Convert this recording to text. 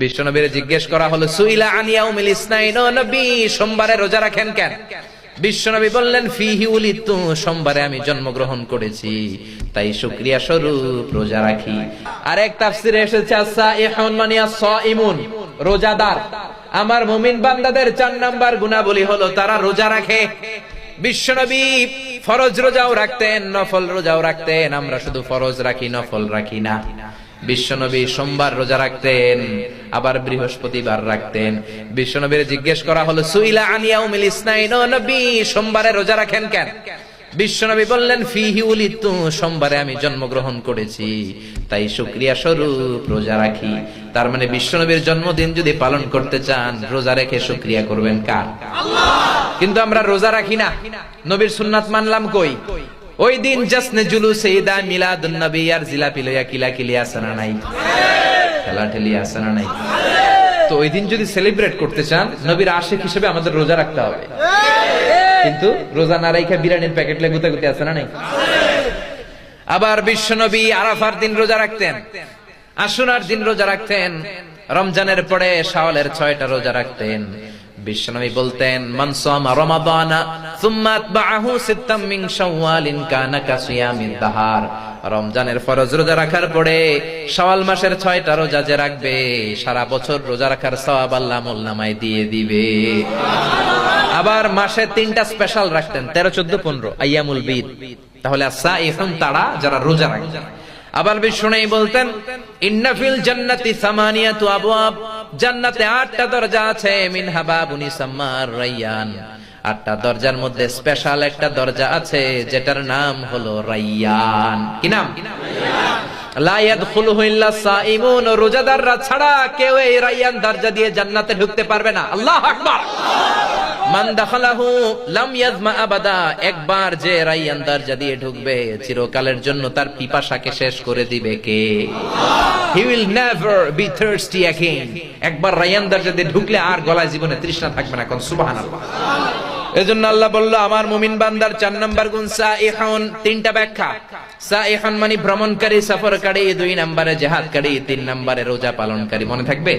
বিশ্বনবীর জিজ্ঞেস করা হলো সুইলা আন ইয়াউমিল ইসনাইন, ও নবী সোমবারে রোজা রাখেন কেন? বিশ্বনবী বললেন ফিহি উলিদতু, সোমবারে আমি জন্মগ্রহণ করেছি তাই শুকরিয়া স্বরূপ রোজা রাখি। আরেক তাফসিরে এসেছে আস-সাইহুন মানে আস-সাইমুন, রোজাদার। আমার মুমিন বান্দাদের 4 নাম্বার গুণাবলী হলো তারা রোজা রাখে। বিশ্বনবী ফরজ রোজাও রাখতেন, নফল রোজাও রাখতেন। আমরা শুধু ফরজ রাখি, নফল রাখি না। বিশ্বনবী সোমবার রোজা রাখতেন, আবার বৃহস্পতিবার রাখতেন। বিশ্বনবীর জিজ্ঞেস করা হলো সুইলা আন ইয়াউমিল ইসনাইন, ও নবী সোমবারে রোজা রাখেন কেন? বিশ্বনবী বললেন ফিহি উলিদতু, সোমবারে আমি জন্মগ্রহণ করেছি তাই শুকরিয়া স্বরূপ রোজা রাখি। তার মানে বিশ্বনবীর জন্মদিন যদি পালন করতে চান, রোজা রেখে শুকরিয়া করবেন কার? আল্লাহ। কিন্তু আমরা রোজা রাখি না, নবীর সুন্নাত মানলাম কই? ওই দিন জাসনে জুলুসে ঈদা মিলাদুন নবী আর জিলাপি লইয়া কিলাকিলি আছে না নাই? খেলাঠেলি আছে না নাই? তো ওই দিন যদি সেলিব্রেট করতে চান, নবীর আশিক হিসেবে আমাদের রোজা রাখতে হবে। কিন্তু রোজা না রাখা বিরিয়ানির প্যাকেট লে গুতাগুতি আছে না নাই? আবার বিশ্বনবী আরাফার দিন রোজা রাখতেন, আশুরার দিন রোজা রাখতেন, রমজানের পরে শাওয়ালের 6টা রোজা রাখতেন। বিশ্বনবী বলতেন মান সামা রমাদানা সুম্মা আতবাহু সিত্তাম মিন শাওয়ালিন কানা কাসিয়ামিদ দাহার। রমজানের ফরজ রোজা রাখার পরে শাওয়াল মাসের 6টা রোজা যে রাখবে, সারা বছর রোজা রাখার সওয়াব আল্লাহ আমলনামায় দিয়ে দিবে। আবার মাসে 3টা স্পেশাল রাখতেন, 13, 14, 15 আইয়ামুল বীদ। তাহলে সাইহুন তারা যারা রোজা রাখে। আবার বিষ্ণু বলতেন ইন্না ফিল জান্নাতি সামানিয়াতু আবওয়াব, জান্নাতে 8টা দরজা আছে, মিনহা বাবুন ইসাম্মার রায়্যান। 8টা দরজার মধ্যে স্পেশাল একটা দরজা আছে যেটার নাম হলো রায়্যান। কি নাম? লা ইয়াদখুলুহু ইল্লা সাইমুন, রোজাদাররা ছাড়া কেউ এই রায়্যান দরজা দিয়ে জান্নাতে ঢুকতে পারবে না। আল্লাহু আকবার। মান দাখালাহু লাম ইয়াজমা আবাদা, একবার যে রায়্যান দরজা দিয়ে ঢুকবে চিরকালের জন্য তার পিপাসাকে শেষ করে দিবে কে? আল্লাহ। He will never be thirsty again. একবার রায়্যান দরজা দিয়ে ঢুকলে আর গলায় জীবনে তৃষ্ণা থাকবে না। কোন সুবহানাল্লাহ। এজন্য আল্লাহ বলল আমার মুমিন বান্দার 4 নাম্বার গুণ সাইহুন। 3টা ব্যাখ্যা। সাইহুন মানে ভ্রমণকারী, সফরকারী, 2 নম্বরে জিহাদকারী, 3 নম্বরে রোজা পালনকারী। মনে থাকবে?